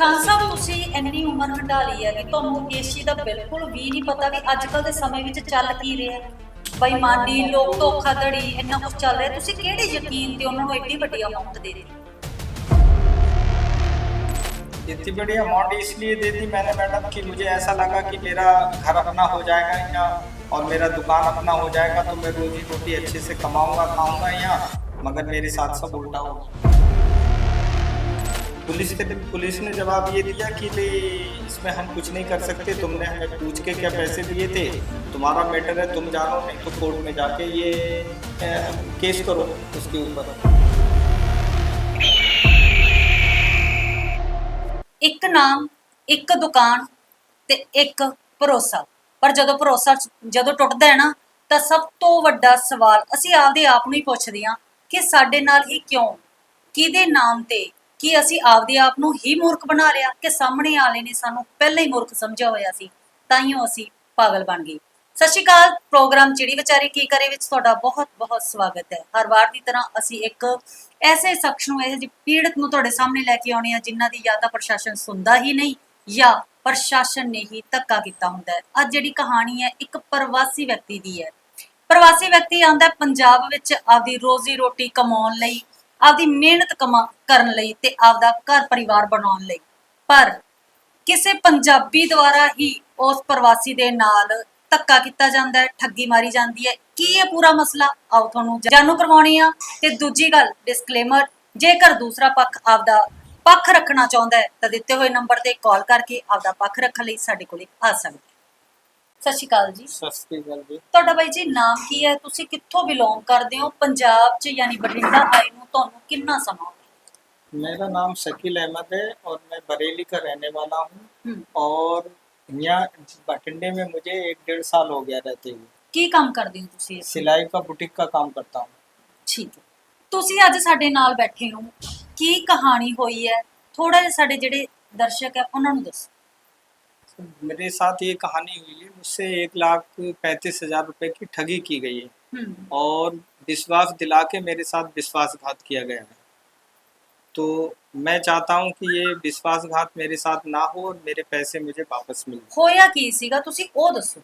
ਖਾਨ ਸਾਹਿਬ ਤੁਸੀਂ ਇੰਨੀ ਉਮਰ ਹੰਢਾ ਲਈ ਹੈ ਕਿ ਤੁਹਾਨੂੰ ਇਸ ਚੀਜ਼ ਦਾ ਬਿਲਕੁਲ ਵੀ ਨਹੀਂ ਪਤਾ ਵੀ ਅੱਜ ਕੱਲ ਦੇ ਸਮੇਂ ਵਿੱਚ ਚੱਲ ਕੀ ਰਿਹਾ ਹੈ। ਬੇਈਮਾਨੀ, ਲੋਕ ਧੋਖਾਧੜੀ, ਇੰਨਾ ਕੁਝ ਚੱਲ ਰਿਹਾ, ਤੁਸੀਂ ਕਿਹੜੇ ਯਕੀਨ ਤੇ ਉਹਨਾਂ ਨੂੰ ਐਡੀ ਵੱਡੀ ਅਮਾਉਂਟ ਦੇ ਦਿੱਤੀ? इतनी बड़ी अमाउंट इसलिए दे दी मैंने मैडम कि मुझे ऐसा लगा कि मेरा घर अपना हो जाएगा यहाँ और मेरा दुकान अपना हो जाएगा तो मैं रोजी रोटी अच्छे से कमाऊंगा खाऊंगा यहाँ, मगर मेरे साथ सब उल्टा हो। पुलिस ने जवाब ये दिया कि भाई इसमें हम कुछ नहीं कर सकते, तुमने हमें पूछ के क्या पैसे दिए थे, तुम्हारा मैटर है, तुम जानो, नहीं तो कोर्ट में जाके ये केस करो उसके ऊपर। ਇੱਕ ਨਾਮ, ਇੱਕ ਦੁਕਾਨ ਤੇ ਇੱਕ ਭਰੋਸਾ। ਪਰ ਜਦੋਂ ਟੁੱਟਦਾ ਹੈ ਨਾ ਤਾਂ ਸਭ ਤੋਂ ਵੱਡਾ ਸਵਾਲ ਅਸੀਂ ਆਪਦੇ ਆਪ ਨੂੰ ਹੀ ਪੁੱਛਦੇ ਹਾਂ ਕਿ ਸਾਡੇ ਨਾਲ ਹੀ ਕਿਉਂ, ਕਿਹਦੇ ਨਾਮ ਤੇ? ਕੀ ਅਸੀਂ ਆਪਦੇ ਆਪ ਨੂੰ ਹੀ ਮੂਰਖ ਬਣਾ ਲਿਆ ਕਿ ਸਾਹਮਣੇ ਵਾਲੇ ਨੇ ਸਾਨੂੰ ਪਹਿਲਾਂ ਹੀ ਮੂਰਖ ਸਮਝਿਆ ਹੋਇਆ ਸੀ, ਤਾਈਓ ਅਸੀਂ ਪਾਗਲ ਬਣ ਗਏ। ਸਤਿ ਸ਼੍ਰੀ ਅਕਾਲ। ਪ੍ਰੋਗਰਾਮ ਚਿੜੀ ਵਿਚਾਰੀ ਕੀ ਕਰੇ ਵਿੱਚ ਤੁਹਾਡਾ ਬਹੁਤ ਬਹੁਤ ਸਵਾਗਤ ਹੈ। ਹਰ ਵਾਰ ਦੀ ਤਰ੍ਹਾਂ ਅਸੀਂ ਇੱਕ ਐਸੇ ਸ਼ਖਸ ਨੂੰ, ਇਹ ਜਿਹੀ ਪੀੜਤ ਨੂੰ ਤੁਹਾਡੇ ਸਾਹਮਣੇ ਲੈ ਕੇ ਆਉਣੇ ਆ ਜਿਨ੍ਹਾਂ ਦੀ ਜਾਂ ਤਾਂ ਪ੍ਰਸ਼ਾਸਨ ਸੁਣਦਾ ਹੀ ਨਹੀਂ ਜਾਂ ਪ੍ਰਸ਼ਾਸਨ ਨੇ ਹੀ ਧੱਕਾ ਕੀਤਾ ਹੁੰਦਾ ਹੈ। ਅੱਜ ਜਿਹੜੀ ਕਹਾਣੀ ਹੈ ਇੱਕ ਪ੍ਰਵਾਸੀ ਵਿਅਕਤੀ ਦੀ ਹੈ। ਪ੍ਰਵਾਸੀ ਵਿਅਕਤੀ ਆਉਂਦਾ ਪੰਜਾਬ ਵਿੱਚ ਆਪਦੀ ਰੋਜ਼ੀ ਰੋਟੀ ਕਮਾਉਣ ਲਈ, ਆਪਦੀ ਮਿਹਨਤ ਕਰਨ ਲਈ ਤੇ ਆਪਦਾ ਘਰ ਪਰਿਵਾਰ ਬਣਾਉਣ ਲਈ, ਪਰ ਕਿਸੇ ਪੰਜਾਬੀ ਦੁਆਰਾ ਹੀ ਉਸ ਪ੍ਰਵਾਸੀ ਦੇ ਨਾਲ ਧੱਕਾ ਕੀਤਾ ਜਾਂਦਾ ਹੈ, ਠੱਗੀ ਮਾਰੀ ਜਾਂਦੀ ਹੈ। ਕੀ ਇਹ ਪੂਰਾ ਮਸਲਾ ਆਓ ਤੁਹਾਨੂੰ ਜਾਣੂ ਕਰਵਾਉਣੀ ਆ। ਤੇ ਦੂਜੀ ਗੱਲ, ਡਿਸਕਲੇਮਰ, ਜੇਕਰ ਦੂਸਰਾ ਪੱਖ ਆਪਦਾ ਪੱਖ ਰੱਖਣਾ ਚਾਹੁੰਦਾ ਹੈ ਤਾਂ ਦਿੱਤੇ ਹੋਏ ਨੰਬਰ ਤੇ ਕਾਲ ਕਰਕੇ ਆਪਦਾ ਪੱਖ ਰੱਖਣ ਲਈ ਸਾਡੇ ਕੋਲੇ ਆ ਸਕਦਾ। ਸਤਿ ਸ਼੍ਰੀ ਅਕਾਲ ਜੀ। ਸਤਿ ਸ਼੍ਰੀ ਅਕਾਲ ਜੀ। ਤੁਹਾਡਾ ਬਾਈ ਜੀ ਨਾਮ ਕੀ ਹੈ? ਤੁਸੀਂ ਕਿੱਥੋਂ ਬਿਲੋਂਗ ਕਰਦੇ ਹੋ? ਪੰਜਾਬ 'ਚ ਯਾਨੀ ਬਠਿੰਡਾ ਆਏ ਨੂੰ ਤੁਹਾਨੂੰ ਕਿੰਨਾ ਸਮਾਂ ਹੋ ਗਿਆ? मेरा नाम शकील अहमद है और मैं बरेली का रहने वाला हूँ और यहाँ बठिंडे में मुझे 1-1.5 साल हो गया रहते हुए। ਕੀ ਕੰਮ ਕਰਦੇ ਹੋ ਤੁਸੀਂ ਇੱਥੇ? सिलाई का बुटीक का काम करता हूँ। ਠੀਕ ਹੈ। ਤੁਸੀਂ ਅੱਜ ਸਾਡੇ ਨਾਲ ਬੈਠੇ ਹੋ, ਕੀ ਕਹਾਣੀ ਹੋਈ ਹੈ? ਥੋੜਾ ਜਿਹਾ ਸਾਡੇ ਜਿਹੜੇ ਦਰਸ਼ਕ ਹੈ ਉਹਨਾਂ ਨੂੰ ਦੱਸੋ। मेरे साथ ये कहानी हुई है, मुझसे 1,35,000 रुपए की ठगी की गई है और विश्वास दिला के मेरे साथ विश्वासघात किया गया है। तो मैं चाहता हूँ कि ये विश्वासघात मेरे साथ ना हो और मेरे पैसे मुझे वापस मिल जाए। ਹੋਇਆ ਕੀ ਸੀਗਾ ਤੁਸੀਂ ਉਹ ਦੱਸੋ।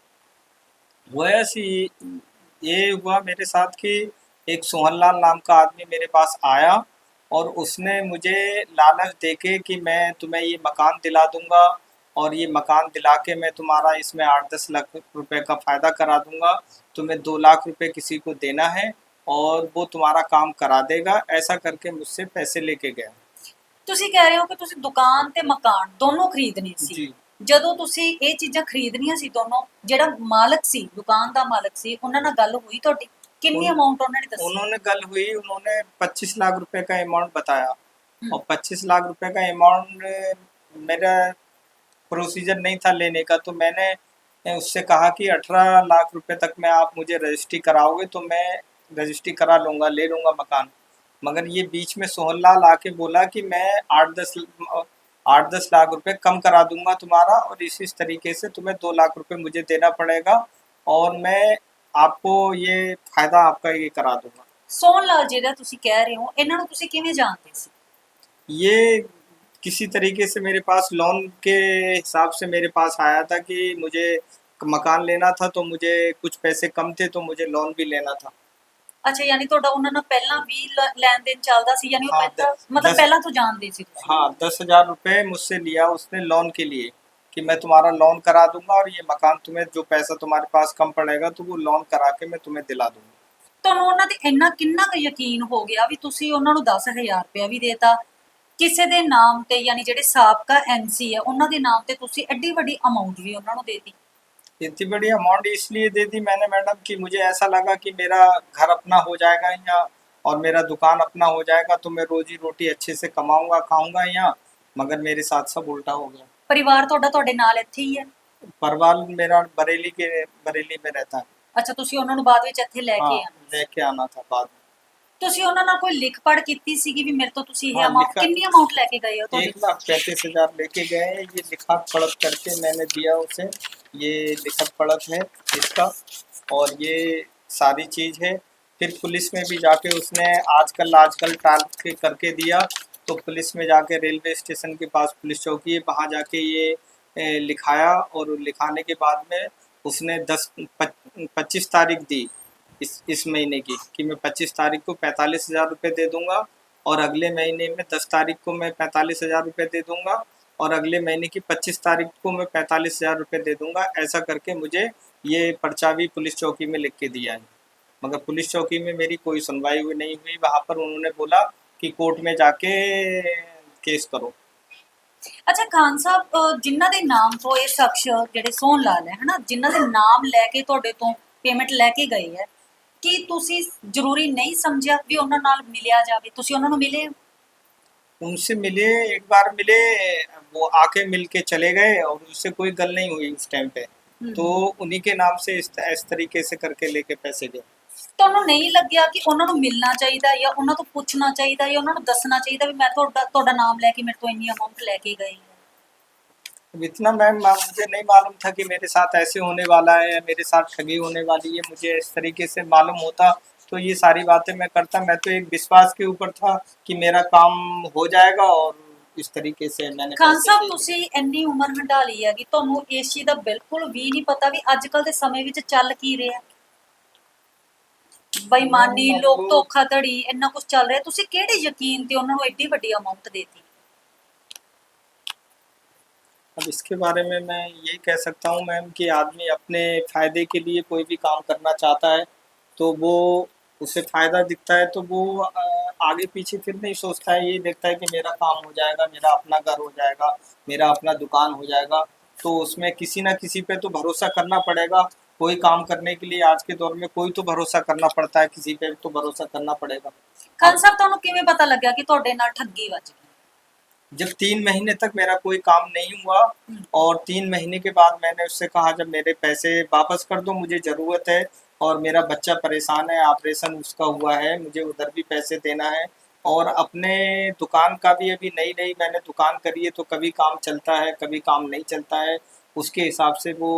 हुआ सी ये हुआ मेरे साथ कि एक सोहनलाल नाम का आदमी मेरे पास आया और उसने मुझे लालच देके कि मैं तुम्हें ये मकान दिला दूंगा और ये मकान दिला के मैं तुम्हारा इसमें 8-10 लाख रुपए का फ़ायदा करा दूंगा, तुम्हें 2 लाख रुपए किसी को देना है और वो तुम्हारा काम करा देगा, ऐसा करके मुझसे पैसे लेके गया। ਤੁਸੀਂ ਕਹਿ ਰਹੇ ਹੋ ਕਿ ਤੁਸੀਂ ਦੁਕਾਨ ਤੇ ਮਕਾਨ ਦੋਨੋਂ ਖਰੀਦਣੇ ਸੀ। ਜੀ। ਜਦੋਂ ਤੁਸੀਂ ਇਹ ਚੀਜ਼ਾਂ ਖਰੀਦਣੀਆਂ ਸੀ ਦੋਨੋਂ, ਜਿਹੜਾ ਮਾਲਕ ਸੀ, ਦੁਕਾਨ ਦਾ ਮਾਲਕ ਸੀ, ਉਹਨਾਂ ਨਾਲ ਗੱਲ ਹੋਈ ਤੁਹਾਡੀ? ਕਿੰਨੀ ਅਮਾਉਂਟ ਉਹਨਾਂ ਨੇ ਦੱਸੀ? उन्होंने गल हुई, उन्होंने 25 लाख रुपए का अमाउंट बताया और 25 लाख रुपए का अमाउंट मेरा प्रोसीजर नहीं था लेने का, तो मैंने उससे कहा कि 18 लाख रुपए तक में आप मुझे रजिस्ट्री कराओगे तो मैं रजिस्ट्री करा लूँगा, ले लूँगा मकान। मगर ये बीच में सोहनलाल आके बोला कि मैं 8-10 लाख रुपए कम करा दूंगा तुम्हारा और इस तरीके से तुम्हें 2 लाख रुपए मुझे देना पड़ेगा और मैं आपको ये फायदा आपका ये करा दूंगा। ਸੋਹਣ ਲਾਲ ਜਿਹੜਾ ਤੁਸੀਂ ਕਹਿ ਰਹੇ ਹੋ, ਇਹਨਾਂ ਨੂੰ ਤੁਸੀਂ ਕਿਵੇਂ ਜਾਣਦੇ ਸੀ? ये किसी तरीके से मेरे पास लोन के हिसाब से मेरे पास आया था कि मुझे मकान लेना था, तो मुझे कुछ पैसे कम थे तो मुझे लोन भी लेना था। ਅੱਛਾ, ਯਾਨੀ ਤੁਹਾਡਾ ਉਹਨਾਂ ਨਾਲ ਪਹਿਲਾਂ ਵੀ ਲੈਣ ਦੇਣ ਚੱਲਦਾ ਸੀ, ਯਾਨੀ ਉਹ हाँ, ਪਹਿਲਾਂ ਮਤਲਬ ਪਹਿਲਾਂ ਤੋਂ ਜਾਣਦੇ ਸੀ ਤੁਸੀਂ? हाँ, 10,000 रुपये मुझसे लिया उसने लोन के लिए कि मैं तुम्हारा लोन करा दूंगा और ये मकान तुम्हें जो पैसा तुम्हारे पास कम पड़ेगा तो वो लोन करा के मैं तुम्हें दिला दूंगा। ਤੁਹਾਨੂੰ ਉਹਨਾਂ ਤੇ ਇੰਨਾ ਕਿੰਨਾ ਕੁ ਯਕੀਨ ਹੋ ਗਿਆ ਵੀ ਤੁਸੀਂ ਉਹਨਾਂ ਨੂੰ 10,000 ਰੁਪਇਆ ਵੀ ਦੇਤਾ ਕਿਸੇ ਦੇ ਨਾਮ ਤੇ, ਯਾਨੀ ਜਿਹੜੇ ਸਾਬਕਾ ਐਮਸੀ ਹੈ ਉਹਨਾਂ ਦੇ ਨਾਮ ਤੇ ਤੁਸੀਂ ਐਡੀ ਵੱਡੀ ਅਮਾਉਂਟ ਵੀ ਉਹਨਾਂ ਨੂੰ ਦੇਤੀ? इतनी बड़ी अमाउंट इसलिए दे दी मैंने मैडम कि मुझे ऐसा लगा कि मेरा घर अपना हो जाएगा यहाँ और मेरा दुकान अपना हो जाएगा तो मैं रोजी रोटी अच्छे से कमाऊंगा खाऊंगा यहाँ, मगर मेरे साथ सब उल्टा हो गया। ਪਰਿਵਾਰ ਤੁਹਾਡੇ ਨਾਲ ਇੱਥੇ ਹੀ ਹੈ? परिवार मेरा बरेली में रहता है। ਅੱਛਾ, ਤੁਸੀਂ ਉਹਨਾਂ ਨੂੰ ਬਾਅਦ ਵਿੱਚ ਇੱਥੇ ਲੈ ਕੇ हाँ, लेके आना था बाद में। ਤੁਸੀਂ ਉਹਨਾਂ ਨਾਲ ਕੋਈ ਲਿਖ ਪੜ ਕੀਤੀ ਸੀਗੀ ਵੀ ਮੇਰੇ ਤੋਂ ਤੁਸੀਂ ਇਹ हाँ, ਅਮਾਉਂਟ, लिखा- ਕਿੰਨੀ ਅਮਾਉਂਟ ਲੈ ਕੇ ਗਏ ਹੋ ਤੁਹਾਡੇ? 1,35,000 लेके गए। ये लिखा पढ़त करके मैंने दिया उसे, ये लिखत पढ़त है इसका और ये सारी चीज़ है। फिर पुलिस में भी जाके उसने आजकल टाल के करके दिया तो पुलिस में जाके रेलवे स्टेशन के पास पुलिस चौकी है, वहाँ जाके ये लिखाया, और लिखाने के बाद में उसने 25 तारीख दी इस महीने की, कि मैं 25 तारीख को 45,000 रुपये दे दूंगा, और अगले महीने में 10 तारीख को मैं 45,000 रुपये दे दूंगा, और अगले महीने की 25 तारीख को मैं 45,000 रुपये दे दूंगा। ऐसा करके मुझे ये पर्चा भी पुलिस चौकी में लिख के दिया है, मगर पुलिस चौकी में मेरी कोई सुनवाई हुई नहीं हुई। वहाँ पर उन्होंने बोला कि कोर्ट में जाके केस करो। ਅੱਛਾ ਖਾਨ ਸਾਹਿਬ, ਜਿਨ੍ਹਾਂ ਦੇ ਨਾਮ ਤੋਂ ਇਹ ਸ਼ਖਸ ਜਿਹੜੇ ਸੋਹਣ ਲਾਲ ਹੈ ਹਨਾ, ਜਿਨ੍ਹਾਂ ਦੇ ਨਾਮ ਲੈ ਕੇ ਤੁਹਾਡੇ ਤੋਂ ਪੇਮੈਂਟ ਲੈ ਕੇ ਗਏ ਹੈ, ਕੀ ਤੁਸੀਂ ਜ਼ਰੂਰੀ ਨਹੀਂ ਸਮਝਿਆ ਵੀ ਉਹਨਾਂ ਨਾਲ ਮਿਲਿਆ ਜਾਵੇ? ਤੁਸੀਂ ਉਹਨਾਂ ਨੂੰ ਮਿਲੇ? उनसे मिले, एक बार मिले, वो आके मिल के चले गए, और उससे कोई गल नहीं हुई उस टाइम पे। तो उन्हीं के नाम से इस तरीके से करके लेके पैसे गए। ਤੁਹਾਨੂੰ नहीं ਲੱਗਿਆ कि ਉਹਨਾਂ ਨੂੰ ਮਿਲਣਾ ਚਾਹੀਦਾ ਜਾਂ ਉਹਨਾਂ ਤੋਂ ਪੁੱਛਣਾ ਚਾਹੀਦਾ ਜਾਂ ਉਹਨਾਂ ਨੂੰ ਦੱਸਣਾ ਚਾਹੀਦਾ ਵੀ ਮੈਂ ਤੁਹਾਡਾ ਨਾਮ ਲੈ ਕੇ ਮੇਰੇ ਤੋਂ ਇੰਨੀ ਅਮਾਉਂਟ ਲੈ ਕੇ ਗਈ अब इतना मैम मुझे नहीं मालूम था कि मेरे साथ ऐसे होने वाला है, या मेरे साथ ठगी होने वाली है। मुझे इस तरीके से मालूम होता तो ये सारी बातें मैं करता। मैं तो एक विश्वास के ऊपर था कि मेरा काम हो जाएगा, और इस तरीके से मैंने ਖਾਨ पैसे ਸਾਹਿਬ दिए। ਤੁਸੀਂ ਇੰਨੀ ਉਮਰ ਹੰਢਾ ਲਈ ਹੈ ਕਿ ਤੁਹਾਨੂੰ ਇਸ ਚੀਜ਼ ਦਾ ਬਿਲਕੁਲ ਵੀ ਨਹੀਂ ਪਤਾ ਵੀ ਅੱਜ ਕੱਲ ਦੇ ਸਮੇਂ ਵਿੱਚ ਚੱਲ ਕੀ ਰਿਹਾ, ਬੇਈਮਾਨੀ, ਲੋਕ ਧੋਖਾਧੜੀ, ਇੰਨਾ ਕੁਝ ਚੱਲ ਰਿਹਾ। ਤੁਸੀਂ ਕਿਹੜੇ ਯਕੀਨ ਤੇ ਉਹਨਾਂ ਨੂੰ ਐਡੀ ਵੱਡੀ ਅਮਾਉਂਟ ਦੇਤੀ? अब इसके बारे में मैं यही कह सकता हूँ मैम कि आदमी अपने फ़ायदे के लिए कोई भी काम करना चाहता है, तो वो उसे फ़ायदा दिखता है तो वो आगे पीछे फिर नहीं सोचता है। ये देखता है कि मेरा काम हो जाएगा, मेरा अपना घर हो जाएगा, मेरा अपना दुकान हो जाएगा, तो उसमें किसी ना किसी पे तो भरोसा करना पड़ेगा। कोई काम करने के लिए आज के दौर में कोई तो भरोसा करना पड़ता है, किसी पे तो भरोसा करना पड़ेगा। ਖਾਨ ਸਾਹਿਬ ਤੁਹਾਨੂੰ ਕਿਵੇਂ ਪਤਾ ਲੱਗਿਆ ਕਿ ਤੁਹਾਡੇ ਨਾਲ ਠੱਗੀ ਵੱਜ ਗਈ? जब 3 महीने तक मेरा कोई काम नहीं हुआ, और 3 महीने के बाद मैंने उससे कहा जब मेरे पैसे वापस कर दो, मुझे ज़रूरत है, और मेरा बच्चा परेशान है, ऑपरेशन उसका हुआ है, मुझे उधर भी पैसे देना है, और अपने दुकान का भी अभी नई नई मैंने दुकान करी है, तो कभी काम चलता है, कभी काम नहीं चलता है। उसके हिसाब से वो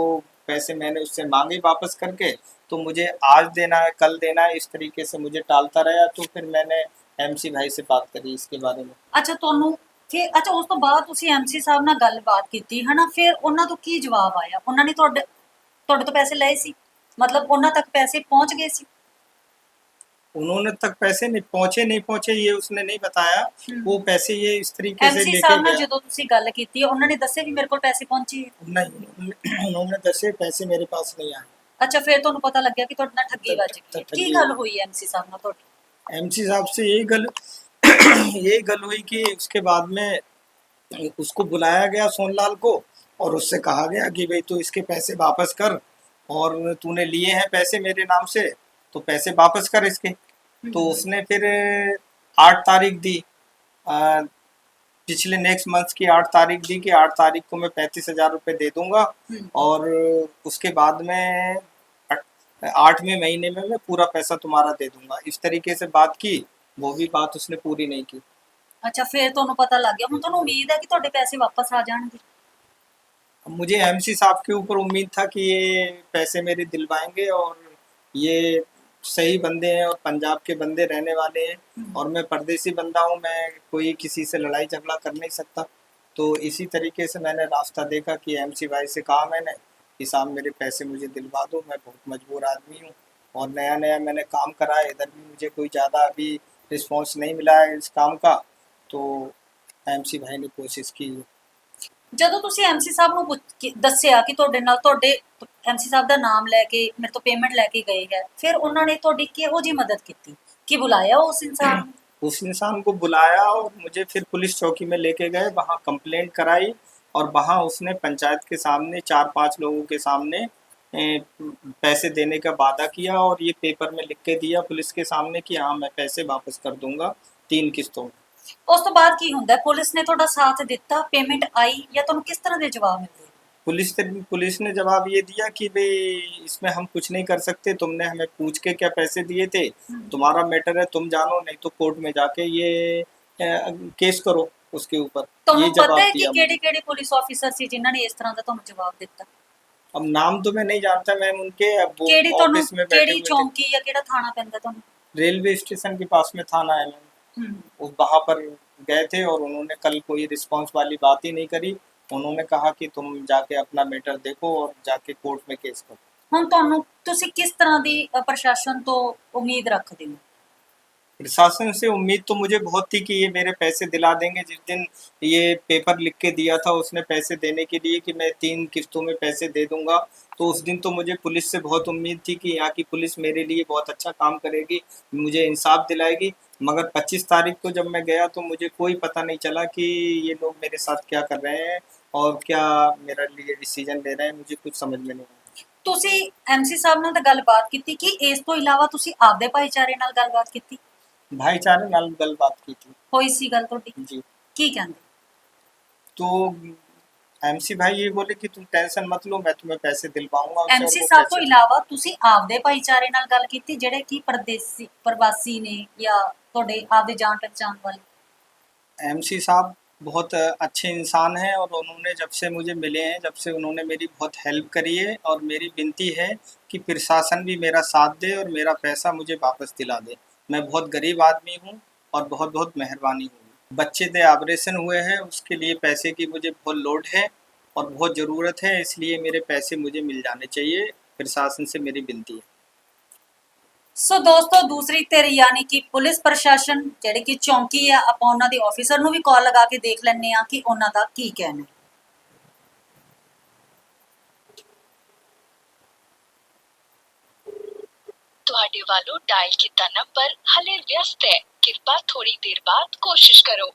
पैसे मैंने उससे मांगे वापस करके, तो मुझे आज देना है, कल देना है, इस तरीके से मुझे टालता रहा। तो फिर मैंने MC भाई से बात करी इसके बारे में। ਅੱਛਾ ਤੁਹਾਨੂੰ ਫਿਰ ਅੱਛਾ ਉਸ ਤੋਂ ਬਾਅਦ ਤੁਸੀਂ MC ਸਾਹਿਬ ਨਾਲ ਗੱਲਬਾਤ ਕੀਤੀ ਹਨਾ, ਫਿਰ ਉਹਨਾਂ ਤੋਂ ਕੀ ਜਵਾਬ ਆਇਆ? ਉਹਨਾਂ ਨੇ ਤੁਹਾਡੇ ਤੁਹਾਡੇ ਤੋਂ ਪੈਸੇ ਲਏ ਸੀ? ਮਤਲਬ ਉਹਨਾਂ ਤੱਕ ਪੈਸੇ ਪਹੁੰਚ ਗਏ ਸੀ? उन्होंने तक पैसे नहीं पहुंचे ये उसने नहीं बताया। वो पैसे ये इस तरीके से MC लेके ਸਾਹਿਬ ਨਾਲ गया। ਜਦੋਂ ਤੁਸੀਂ ਗੱਲ ਕੀਤੀ ਉਹਨਾਂ ने ਦੱਸਿਆ ਵੀ ਮੇਰੇ ਕੋਲ ਪੈਸੇ ਪਹੁੰਚੇ? नहीं, उन्होंने दसे पैसे मेरे पास नहीं आए। ਅੱਛਾ ਫਿਰ ਤੁਹਾਨੂੰ ਪਤਾ ਲੱਗਿਆ ਕਿ ਤੁਹਾਡੇ ਨਾਲ ਠੱਗੀ ਵੱਜ ਗਈ ਹੈ। ਠੱਗੀ ਕੀ ਗੱਲ ਹੋਈ MC ਸਾਹਿਬ ਨਾਲ ਤੁਹਾਡੀ? MC साहब से यही गल यही गल हुई कि उसके बाद में उसको बुलाया गया सोनलाल को, और उससे कहा गया कि भाई तू इसके पैसे वापस कर, और तूने लिए हैं पैसे मेरे नाम से तो पैसे वापस कर इसके। तो उसने फिर 8 तारीख दी, पिछले नेक्स्ट मंथ की 8 तारीख दी कि 8 तारीख को मैं 35,000 रुपये दे दूंगा, और उसके बाद में 8वें महीने में मैं पूरा पैसा तुम्हारा दे दूंगा। इस तरीके से बात की, वो भी बात उसने पूरी नहीं की। ਅੱਛਾ ਫਿਰ ਤੁਹਾਨੂੰ ਪਤਾ ਲੱਗ ਗਿਆ, ਹੁਣ ਤੁਹਾਨੂੰ ਉਮੀਦ ਹੈ ਕਿ ਤੁਹਾਡੇ ਪੈਸੇ ਵਾਪਸ ਆ ਜਾਣਗੇ? अब मुझे MC साहब के ऊपर उम्मीद था कि ये पैसे मेरे दिलवाएंगे, और ये सही बंदे हैं, और पंजाब के बंदे रहने वाले हैं, और मैं परदेसी बंदा हूँ, मैं कोई किसी से लड़ाई झगड़ा कर नहीं सकता। तो इसी तरीके से मैंने रास्ता देखा कि MC भाई से कहा मैंने कि साहब मेरे पैसे मुझे दिलवा दो, मैं बहुत मजबूर आदमी हूँ, और नया नया मैंने काम करा है, इधर भी मुझे कोई ज़्यादा अभी रिस्पॉन्स नहीं मिला है इस काम का। तो MC भाई ने कोशिश की। ਜਦੋਂ ਤੁਸੀਂ MC ਸਾਹਿਬ ਨੂੰ ਦੱਸਿਆ ਕਿ ਤੁਹਾਡੇ ਨਾਲ ਤੁਹਾਡੇ MC ਸਾਹਿਬ ਦਾ ਨਾਮ ਲੈ ਕੇ ਮੇਰੇ ਤੋਂ ਪੇਮੈਂਟ ਲੈ ਕੇ ਗਏ ਹੈ, ਫਿਰ ਉਹਨਾਂ ਨੇ ਤੁਹਾਡੀ ਕਿਹੋ ਜਿਹੀ ਮਦਦ ਕੀਤੀ? ਕਿ ਬੁਲਾਇਆ ਉਸ ਇਨਸਾਨ ਨੂੰ? उस इंसान को बुलाया, और मुझे फिर पुलिस चौकी में लेके गए, वहाँ कंप्लेंट कराई, और वहाँ उसने पंचायत के सामने 4-5 लोगों के सामने पैसे देने का वादा किया, और ये पेपर में लिख के दिया पुलिस के सामने कि हाँ मैं पैसे वापस कर दूंगा 3 किस्तों में। ਉਸ ਤੋਂ ਬਾਅਦ ਕੀ ਹੁੰਦਾ? ਪੁਲਿਸ ਨੇ ਤੁਹਾਡਾ ਸਾਥ ਦਿੱਤਾ, ਪੇਮੈਂਟ ਆਈ, ਜਾਂ ਤੁਹਾਨੂੰ ਕਿਸ ਤਰ੍ਹਾਂ ਦੇ ਜਵਾਬ ਮਿਲਦੇ? पुलिस ने जवाब ये दिया कि भाई इसमें हम कुछ नहीं कर सकते, तुमने हमें पूछ के क्या पैसे दिए थे, तुम्हारा मैटर है, तुम जानो, नहीं तो कोर्ट में जाके ये केस करो उसके ऊपर। ये ਤੁਹਾਨੂੰ ਪਤਾ जवाब ਹੈ ਕਿ दिया। ਕਿਹੜੇ ਕਿਹੜੇ ਪੁਲਿਸ ਆਫੀਸਰ ਸੀ ਜਿਨ੍ਹਾਂ ਨੇ ਇਸ ਤਰ੍ਹਾਂ ਦਾ ਤੁਹਾਨੂੰ ਜਵਾਬ ਦਿੱਤਾ? अब नाम तो मैं नहीं जानता मैम उनके, अब वो ਕਿਹੜੀ ਤੁਹਾਨੂੰ ऑफिस में बैठे ਕਿਹੜੀ हुए थे। ਚੌਂਕੀ ਜਾਂ ਕਿਹੜਾ ਥਾਣਾ ਪੈਂਦਾ ਤੁਹਾਨੂੰ? रेलवे स्टेशन के पास में थाना है मैम, ਹਮ, वहाँ पर गए थे और उन्होंने कल कोई रिस्पॉन्स वाली बात ही नहीं करी। उन्होंने कहा कि तुम जाके अपना मैटर देखो और जाके कोर्ट में केस करो। ਹੁਣ ਤੁਹਾਨੂੰ ਤੁਸੀਂ ਕਿਸ ਤਰ੍ਹਾਂ ਦੀ ਪ੍ਰਸ਼ਾਸਨ ਤੋਂ ਉਮੀਦ ਰੱਖਦੇ ਹੋ? प्रशासन से उम्मीद तो मुझे बहुत थी कि ये मेरे पैसे दिला देंगे। जिस दिन ये पेपर लिख के दिया था उसने पैसे देने के लिए कि मैं 3 किस्तों में पैसे दे दूँगा, तो उस दिन तो मुझे पुलिस से बहुत उम्मीद थी कि यहाँ की पुलिस मेरे लिए बहुत अच्छा काम करेगी, मुझे इंसाफ दिलाएगी। मगर 25 तारीख को जब मैं गया तो मुझे कोई पता नहीं चला कि ये लोग मेरे साथ क्या कर रहे हैं और क्या मेरे लिए डिसीजन ले रहे हैं, मुझे कुछ समझ में नहीं आया। ਤੁਸੀਂ ਐਮਸੀ ਸਾਹਿਬ ਨਾਲ ਤਾਂ ਗੱਲਬਾਤ ਕੀਤੀ ਕਿ ਇਸ ਤੋਂ ਇਲਾਵਾ ਤੁਸੀਂ ਆਪਦੇ ਭਾਈਚਾਰੇ ਨਾਲ ਗੱਲਬਾਤ ਕੀਤੀ? भाईचारे नाल गलबात की थी। ਹੋਈ ਸੀ ਗੱਲ ਤੁਹਾਡੀ? जी। ਕੀ ਕਹਿੰਦੇ? तो एमसी भाई ये बोले कि तुम टेंशन मत लो, मैं तुम्हें पैसे दिलवाऊंगा उनसे और ਐਮਸੀ वो ਸਾਹਿਬ ਤੋਂ पैसे ਇਲਾਵਾ ਤੁਸੀਂ ਆਪਦੇ ਭਾਈਚਾਰੇ ਨਾਲ ਗੱਲ ਕੀਤੀ ਜਿਹੜੇ ਕਿ ਪਰਦੇਸੀ ਪ੍ਰਵਾਸੀ ਨੇ ਜਾਂ ਤੁਹਾਡੇ ਆਪਦੇ ਜਾਣ ਪਛਾਣ ਵਾਲੇ? एमसी साहब बहुत अच्छे इंसान हैं और उन्होंने जब से मुझे मिले हैं, जब से उन्होंने मेरी बहुत हेल्प करी है और मेरी विनती है कि प्रशासन भी मेरा साथ दे और मेरा पैसा मुझे वापस दिला दे। मैं बहुत गरीब आदमी हूँ और बहुत बहुत मेहरबानी होगी। बच्चे के ऑपरेशन हुए हैं, उसके लिए पैसे की मुझे बहुत लोड है और बहुत ज़रूरत है, इसलिए मेरे पैसे मुझे मिल जाने चाहिए। प्रशासन से मेरी विनती है। ਸੋ ਦੋਸਤੋ ਦੂਸਰੀ ਧਿਰ ਯਾਨੀ ਕਿ ਪੁਲਿਸ ਪ੍ਰਸ਼ਾਸਨ ਜਿਹੜੇ ਕਿ ਚੌਂਕੀ ਆ, ਆਪਾਂ ਉਹਨਾਂ ਦੇ ਆਫੀਸਰ ਨੂੰ ਵੀ ਕਾਲ ਲਗਾ ਕੇ ਦੇਖ ਲੈਂਦੇ ਆ ਕਿ ਉਹਨਾਂ ਦਾ ਕੀ ਕਹਿਣਾ ਹੈ। ਤੁਹਾਡੇ ਵੱਲੋਂ ਡਾਇਲ ਕੀਤਾ ਨੰਬਰ ਹਲੇ ਵਿਅਸਤ ਹੈ, ਕਿਰਪਾ ਥੋੜੀ ਦੇਰ ਬਾਅਦ ਕੋਸ਼ਿਸ਼ ਕਰੋ।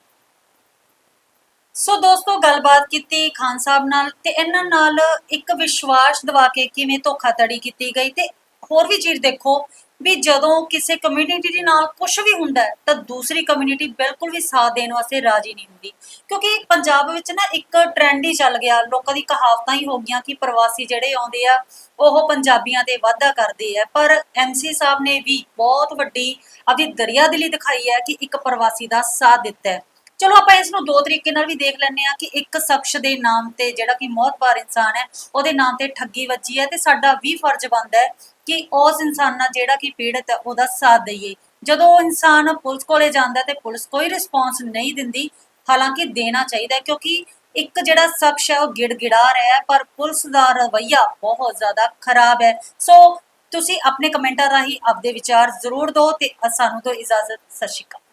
ਸੋ ਦੋਸਤੋ ਗੱਲਬਾਤ ਕੀਤੀ ਖਾਨ ਸਾਹਿਬ ਨਾਲ ਤੇ ਇਹਨਾਂ ਨਾਲ ਇੱਕ ਵਿਸ਼ਵਾਸ ਦਿਵਾ ਕੇ ਕਿਵੇਂ ਧੋਖਾਧੜੀ ਕੀਤੀ ਗਈ। ਤੇ ਹੋਰ ਵੀ ਚੀਜ਼ ਦੇਖੋ ਵੀ ਜਦੋਂ ਕਿਸੇ ਕਮਿਊਨਿਟੀ ਦੇ ਨਾਲ ਕੁਝ ਵੀ ਹੁੰਦਾ ਤਾਂ ਦੂਸਰੀ ਕਮਿਊਨਿਟੀ ਬਿਲਕੁਲ ਵੀ ਸਾਥ ਦੇਣ ਵਾਸਤੇ ਰਾਜੀ ਨਹੀਂ ਹੁੰਦੀ, ਕਿਉਂਕਿ ਪੰਜਾਬ ਵਿੱਚ ਨਾ ਇੱਕ ਟ੍ਰੈਂਡ ਹੀ ਚੱਲ ਗਿਆ, ਲੋਕਾਂ ਦੀ ਕਹਾਵਤਾਂ ਹੀ ਹੋ ਗਈਆਂ ਕਿ ਪ੍ਰਵਾਸੀ ਜਿਹੜੇ ਆਉਂਦੇ ਆ ਉਹ ਪੰਜਾਬੀਆਂ ਤੇ ਵਾਧਾ ਕਰਦੇ ਆ। ਪਰ ਐਮਸੀ ਸਾਹਿਬ ਨੇ ਵੀ ਬਹੁਤ ਵੱਡੀ ਆਪਣੀ ਦਰਿਆਦਿਲੀ ਦਿਖਾਈ ਹੈ ਕਿ ਇੱਕ ਪ੍ਰਵਾਸੀ ਦਾ ਸਾਥ ਦਿੱਤਾ ਹੈ। ਚਲੋ ਆਪਾਂ ਇਸ ਨੂੰ ਦੋ ਤਰੀਕੇ ਨਾਲ ਵੀ ਦੇਖ ਲੈਂਦੇ ਆ ਕਿ ਇੱਕ ਸ਼ਖਸ ਦੇ ਨਾਮ ਤੇ ਜਿਹੜਾ ਕਿ ਮੌਤਬਾਰ ਇਨਸਾਨ ਹੈ ਉਹਦੇ ਨਾਮ ਤੇ ਠੱਗੀ ਵੱਜੀ ਹੈ ਤੇ ਸਾਡਾ ਵੀ ਫਰਜ਼ ਬਣਦਾ ਹੈ ਕਿ ਉਸ ਇਨਸਾਨ ਨਾਲ ਜਿਹੜਾ ਕਿ ਪੀੜਤ ਹੈ ਉਹਦਾ ਸਾਥ ਦਈਏ। ਜਦੋਂ ਉਹ ਇਨਸਾਨ ਪੁਲਿਸ ਕੋਲੇ ਜਾਂਦਾ ਤੇ ਪੁਲਿਸ ਕੋਈ ਰਿਸਪੌਂਸ ਨਹੀਂ ਦਿੰਦੀ, ਹਾਲਾਂਕਿ ਦੇਣਾ ਚਾਹੀਦਾ ਕਿਉਂਕਿ ਇੱਕ ਜਿਹੜਾ ਸ਼ਖਸ ਹੈ ਉਹ ਗਿੜਗਿੜਾ ਰਿਹਾ ਹੈ ਪਰ ਪੁਲਿਸ ਦਾ ਰਵੱਈਆ ਬਹੁਤ ਜ਼ਿਆਦਾ ਖਰਾਬ ਹੈ। ਸੋ ਤੁਸੀਂ ਆਪਣੇ ਕਮੈਂਟਾਂ ਰਾਹੀਂ ਆਪਦੇ ਵਿਚਾਰ ਜ਼ਰੂਰ ਦਿਓ ਤੇ ਸਾਨੂੰ ਤੋਂ ਇਜਾਜ਼ਤ। ਸਤਿ ਸ਼੍ਰੀ ਅਕਾਲ।